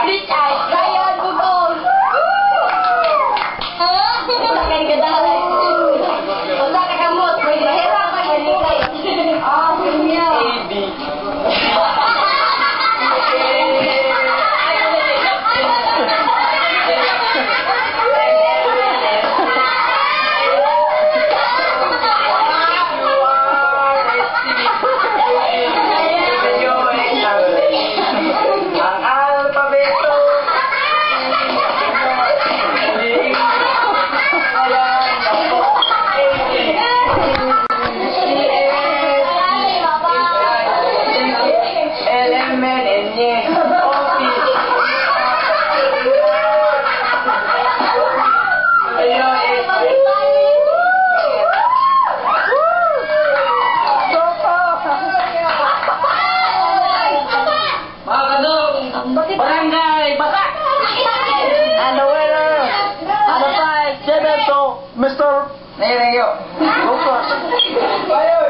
Richard, Ryan, Bugong. Takkan ka dahil. Usa ka kamot, may mahirap ka ganilay. Sinya. Barangay Bata! And the winner, and the prize given to Mr. Nereo. Lucas.